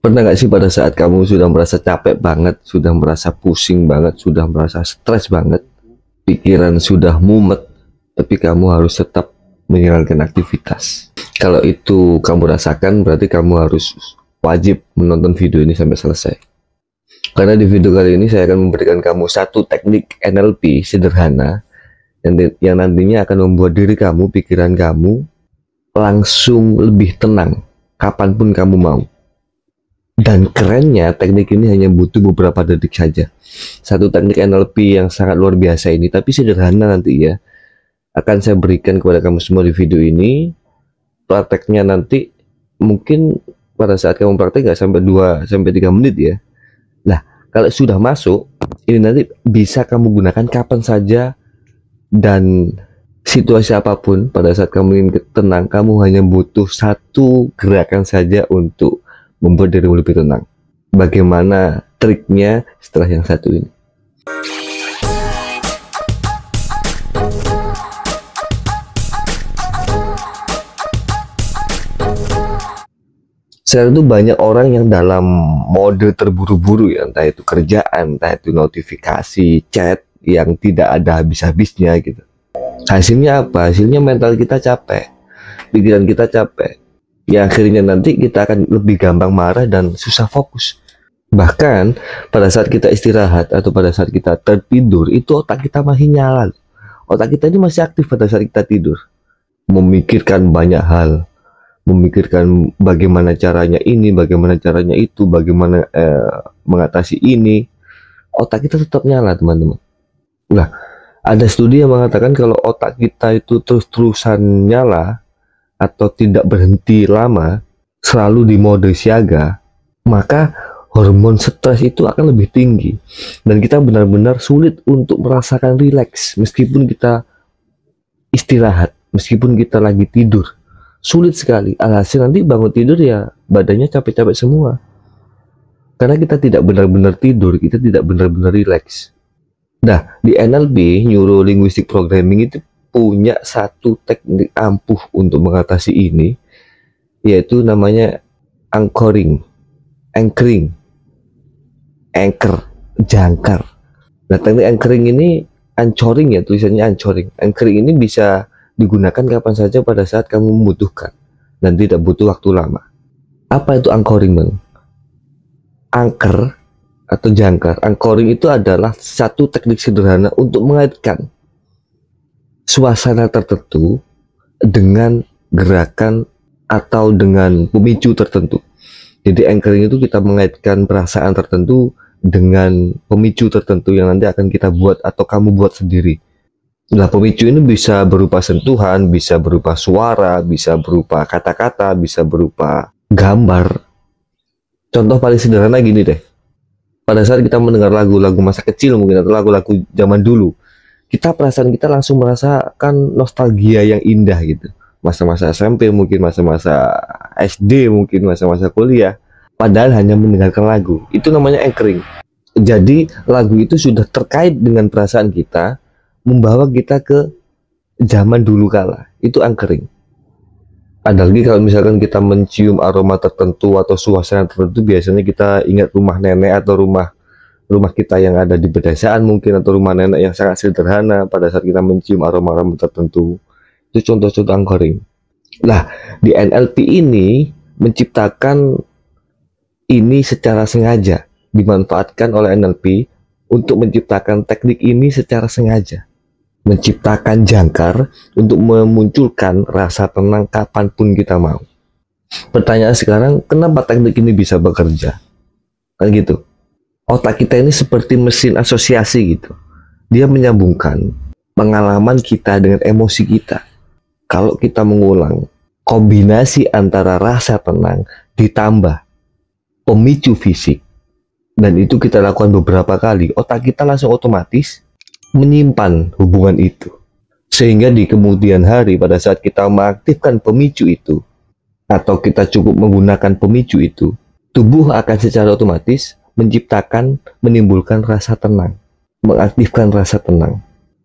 Pernah nggak sih pada saat kamu sudah merasa capek banget, sudah merasa pusing banget, sudah merasa stres banget, pikiran sudah mumet, tapi kamu harus tetap menjalankan aktivitas. Kalau itu kamu rasakan, berarti kamu harus wajib menonton video ini sampai selesai. Karena di video kali ini saya akan memberikan kamu satu teknik NLP sederhana yang nantinya akan membuat diri kamu, pikiran kamu langsung lebih tenang kapanpun kamu mau. Dan kerennya, teknik ini hanya butuh beberapa detik saja. Satu teknik NLP yang sangat luar biasa ini, tapi sederhana nanti ya, akan saya berikan kepada kamu semua di video ini. Prakteknya nanti mungkin pada saat kamu praktek nggak sampai 2-3 menit ya. Nah, kalau sudah masuk, ini nanti bisa kamu gunakan kapan saja dan situasi apapun. Pada saat kamu ingin tenang, kamu hanya butuh satu gerakan saja untuk membuat dirimu lebih tenang. Bagaimana triknya setelah yang satu ini? Sekarang itu banyak orang yang dalam mode terburu-buru ya, entah itu kerjaan, entah itu notifikasi, chat yang tidak ada habis-habisnya gitu. Hasilnya apa? Hasilnya mental kita capek, pikiran kita capek. Ya akhirnya nanti kita akan lebih gampang marah dan susah fokus. Bahkan pada saat kita istirahat atau pada saat kita tertidur, itu otak kita masih nyala. Otak kita ini masih aktif pada saat kita tidur, memikirkan banyak hal, memikirkan bagaimana caranya ini, bagaimana caranya itu, bagaimana mengatasi ini. Otak kita tetap nyala, teman-teman. Nah, ada studi yang mengatakan kalau otak kita itu terus-terusan nyala atau tidak berhenti lama, selalu di mode siaga, maka hormon stres itu akan lebih tinggi dan kita benar-benar sulit untuk merasakan rileks meskipun kita istirahat, meskipun kita lagi tidur. Sulit sekali. Alhasil nanti bangun tidur ya badannya capek-capek semua, karena kita tidak benar-benar tidur, kita tidak benar-benar rileks. Nah, di NLP, Neuro Linguistic Programming, itu punya satu teknik ampuh untuk mengatasi ini, yaitu namanya anchoring, anchor, jangkar. Nah, teknik anchoring ini, anchoring ya, tulisannya anchoring. Anchoring ini bisa digunakan kapan saja pada saat kamu membutuhkan dan tidak butuh waktu lama. Apa itu anchoring, Bang? Anchor atau jangkar. Anchoring itu adalah satu teknik sederhana untuk mengaitkan suasana tertentu dengan gerakan atau dengan pemicu tertentu. Jadi anchoring itu kita mengaitkan perasaan tertentu dengan pemicu tertentu yang nanti akan kita buat atau kamu buat sendiri. Nah, pemicu ini bisa berupa sentuhan, bisa berupa suara, bisa berupa kata-kata, bisa berupa gambar. Contoh paling sederhana gini deh. Pada saat kita mendengar lagu-lagu masa kecil mungkin atau lagu-lagu zaman dulu, perasaan kita langsung merasakan nostalgia yang indah gitu. Masa-masa SMP mungkin, masa-masa SD mungkin, masa-masa kuliah. Padahal hanya mendengarkan lagu. Itu namanya anchoring. Jadi lagu itu sudah terkait dengan perasaan kita, membawa kita ke zaman dulu kala. Itu anchoring. Ada lagi kalau misalkan kita mencium aroma tertentu atau suasana tertentu, biasanya kita ingat rumah nenek atau rumah kita yang ada di pedesaan mungkin, atau rumah nenek yang sangat sederhana pada saat kita mencium aroma-aroma tertentu. Itu contoh-contoh anchoring. Nah, di NLP ini menciptakan ini secara sengaja, dimanfaatkan oleh NLP untuk menciptakan teknik ini secara sengaja. Menciptakan jangkar untuk memunculkan rasa tenang kapanpun kita mau. Pertanyaan sekarang, kenapa teknik ini bisa bekerja? Kan gitu. Otak kita ini seperti mesin asosiasi gitu. Dia menyambungkan pengalaman kita dengan emosi kita. Kalau kita mengulang kombinasi antara rasa tenang ditambah pemicu fisik, dan itu kita lakukan beberapa kali, otak kita langsung otomatis menyimpan hubungan itu. Sehingga di kemudian hari pada saat kita mengaktifkan pemicu itu, atau kita cukup menggunakan pemicu itu, tubuh akan secara otomatis menimbulkan rasa tenang, mengaktifkan rasa tenang.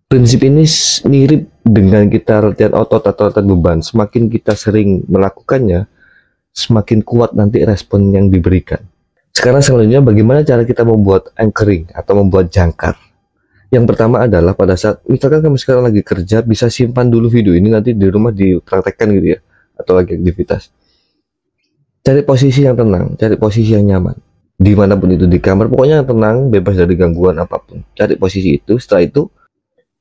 Prinsip ini mirip dengan kita latihan otot atau latihan beban. Semakin kita sering melakukannya, semakin kuat nanti respon yang diberikan. Sekarang selanjutnya bagaimana cara kita membuat anchoring atau membuat jangkar. Yang pertama adalah pada saat misalkan kamu sekarang lagi kerja, bisa simpan dulu video ini, nanti di rumah dipraktekkan gitu ya, atau lagi aktivitas. Cari posisi yang tenang, cari posisi yang nyaman, dimanapun itu, di kamar, pokoknya yang tenang, bebas dari gangguan apapun. Cari posisi itu. Setelah itu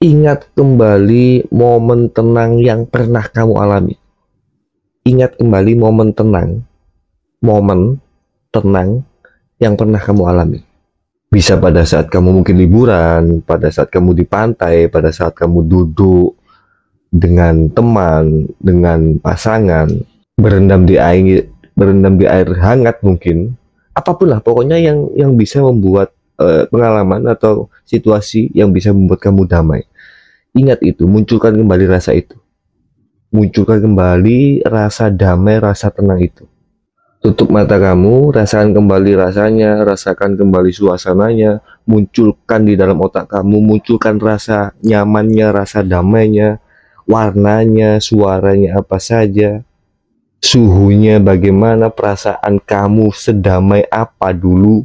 ingat kembali momen tenang yang pernah kamu alami. Ingat kembali momen tenang yang pernah kamu alami. Bisa pada saat kamu mungkin liburan, pada saat kamu di pantai, pada saat kamu duduk dengan teman, dengan pasangan, berendam di air hangat mungkin. Apapun lah, pokoknya yang bisa membuat pengalaman atau situasi yang bisa membuat kamu damai. Ingat itu, munculkan kembali rasa itu. Munculkan kembali rasa damai, rasa tenang itu. Tutup mata kamu, rasakan kembali rasanya, rasakan kembali suasananya, munculkan di dalam otak kamu, munculkan rasa nyamannya, rasa damainya, warnanya, suaranya apa saja, suhunya bagaimana, perasaan kamu sedamai apa dulu.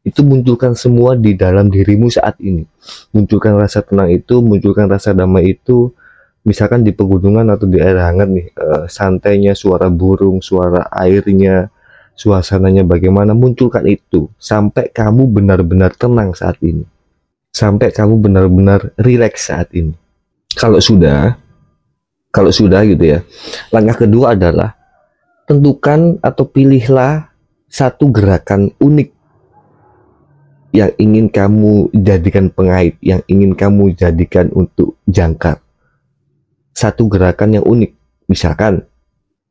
Itu munculkan semua di dalam dirimu saat ini. Munculkan rasa tenang itu, munculkan rasa damai itu. Misalkan di pegunungan atau di air hangat nih, santainya, suara burung, suara airnya, suasananya bagaimana, munculkan itu sampai kamu benar-benar tenang saat ini, sampai kamu benar-benar rileks saat ini. Kalau sudah gitu ya, langkah kedua adalah tentukan atau pilihlah satu gerakan unik yang ingin kamu jadikan pengait, yang ingin kamu jadikan untuk jangkar. Satu gerakan yang unik, misalkan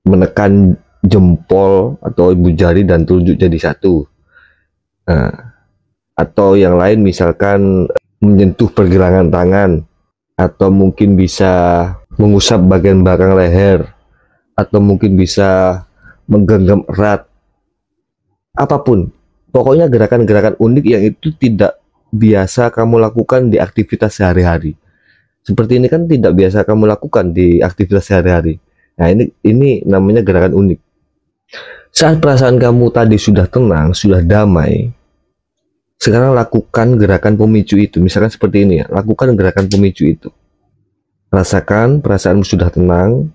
menekan jempol atau ibu jari dan telunjuk jadi satu, atau yang lain misalkan menyentuh pergelangan tangan, atau mungkin bisa mengusap bagian belakang leher, atau mungkin bisa menggenggam erat. Apapun, pokoknya gerakan-gerakan unik yang itu tidak biasa kamu lakukan di aktivitas sehari-hari. Seperti ini kan tidak biasa kamu lakukan di aktivitas sehari-hari. Nah, ini namanya gerakan unik. Saat perasaan kamu tadi sudah tenang, sudah damai, sekarang lakukan gerakan pemicu itu. Misalkan seperti ini ya, lakukan gerakan pemicu itu. Rasakan perasaanmu sudah tenang.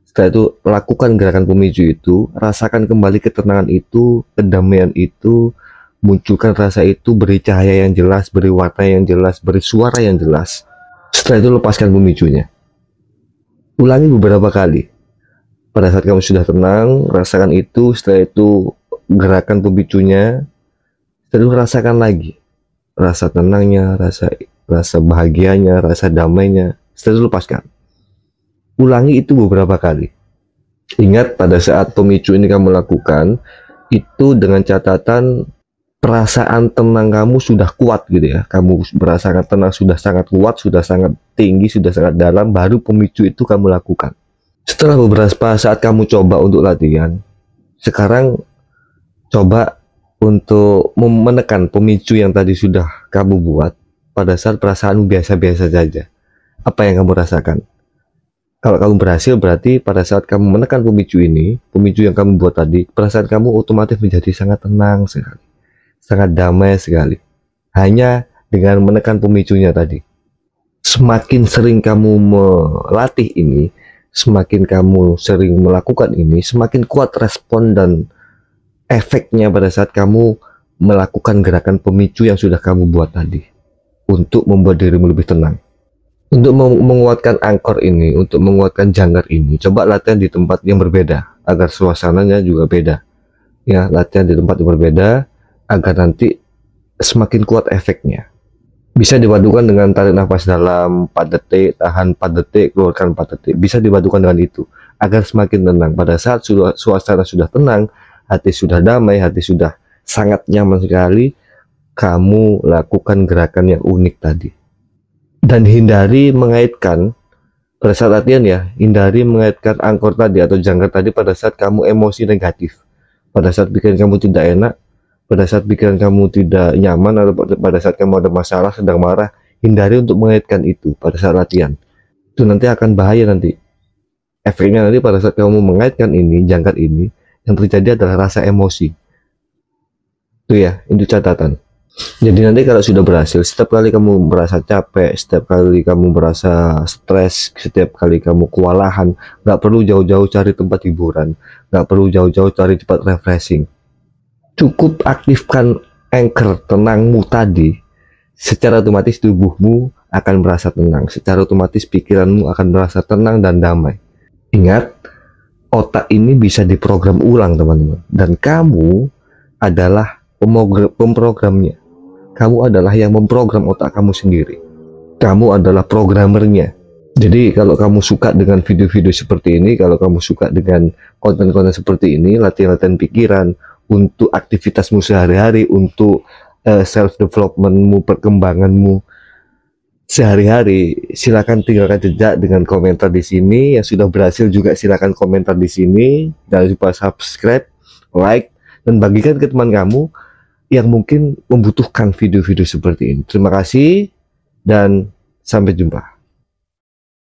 Setelah itu lakukan gerakan pemicu itu. Rasakan kembali ketenangan itu, kedamaian itu. Munculkan rasa itu, beri cahaya yang jelas, beri warna yang jelas, beri suara yang jelas. Setelah itu lepaskan pemicunya. Ulangi beberapa kali. Pada saat kamu sudah tenang, rasakan itu. Setelah itu gerakan pemicunya. Setelah itu rasakan lagi rasa tenangnya, rasa bahagianya, rasa damainya. Setelah itu lepaskan. Ulangi itu beberapa kali. Ingat, pada saat pemicu ini kamu lakukan itu dengan catatan perasaan tenang kamu sudah kuat gitu ya. Kamu merasakan tenang sudah sangat kuat, sudah sangat tinggi, sudah sangat dalam, baru pemicu itu kamu lakukan. Setelah beberapa saat kamu coba untuk latihan, sekarang coba untuk menekan pemicu yang tadi sudah kamu buat pada saat perasaanmu biasa-biasa saja. Apa yang kamu rasakan? Kalau kamu berhasil, berarti pada saat kamu menekan pemicu ini, pemicu yang kamu buat tadi, perasaan kamu otomatis menjadi sangat tenang sekali, sangat damai sekali. Hanya dengan menekan pemicunya tadi. Semakin sering kamu melatih ini, semakin kamu sering melakukan ini, semakin kuat respon dan efeknya pada saat kamu melakukan gerakan pemicu yang sudah kamu buat tadi untuk membuat dirimu lebih tenang. Untuk menguatkan angkor ini, untuk menguatkan jangkar ini, coba latihan di tempat yang berbeda agar suasananya juga beda. Ya, latihan di tempat yang berbeda agar nanti semakin kuat efeknya. Bisa dipadukan dengan tarik nafas dalam 4 detik, tahan 4 detik, keluarkan 4 detik. Bisa dipadukan dengan itu agar semakin tenang. Pada saat suasana sudah tenang, hati sudah damai, hati sudah sangat nyaman sekali, kamu lakukan gerakan yang unik tadi. Dan hindari mengaitkan pada saat latihan ya, hindari mengaitkan angkor tadi atau jangkar tadi pada saat kamu emosi negatif, pada saat pikiran kamu tidak enak, pada saat pikiran kamu tidak nyaman, atau pada saat kamu ada masalah, sedang marah. Hindari untuk mengaitkan itu pada saat latihan. Itu nanti akan bahaya nanti. Efeknya nanti pada saat kamu mengaitkan ini, jangkar ini, yang terjadi adalah rasa emosi. Itu ya, itu catatan. Jadi nanti kalau sudah berhasil, setiap kali kamu merasa capek, setiap kali kamu merasa stres, setiap kali kamu kewalahan, nggak perlu jauh-jauh cari tempat hiburan, nggak perlu jauh-jauh cari tempat refreshing. Cukup aktifkan anchor tenangmu tadi, secara otomatis tubuhmu akan merasa tenang, secara otomatis pikiranmu akan merasa tenang dan damai. Ingat, otak ini bisa diprogram ulang teman-teman, dan kamu adalah pemprogramnya. Kamu adalah yang memprogram otak kamu sendiri. Kamu adalah programmernya. Jadi kalau kamu suka dengan video-video seperti ini, kalau kamu suka dengan konten-konten seperti ini, latihan-latihan pikiran untuk aktivitasmu sehari-hari, untuk self-developmentmu, perkembanganmu sehari-hari, silakan tinggalkan jejak dengan komentar di sini. Yang sudah berhasil juga silakan komentar di sini. Jangan lupa subscribe, like, dan bagikan ke teman kamu yang mungkin membutuhkan video-video seperti ini. Terima kasih dan sampai jumpa.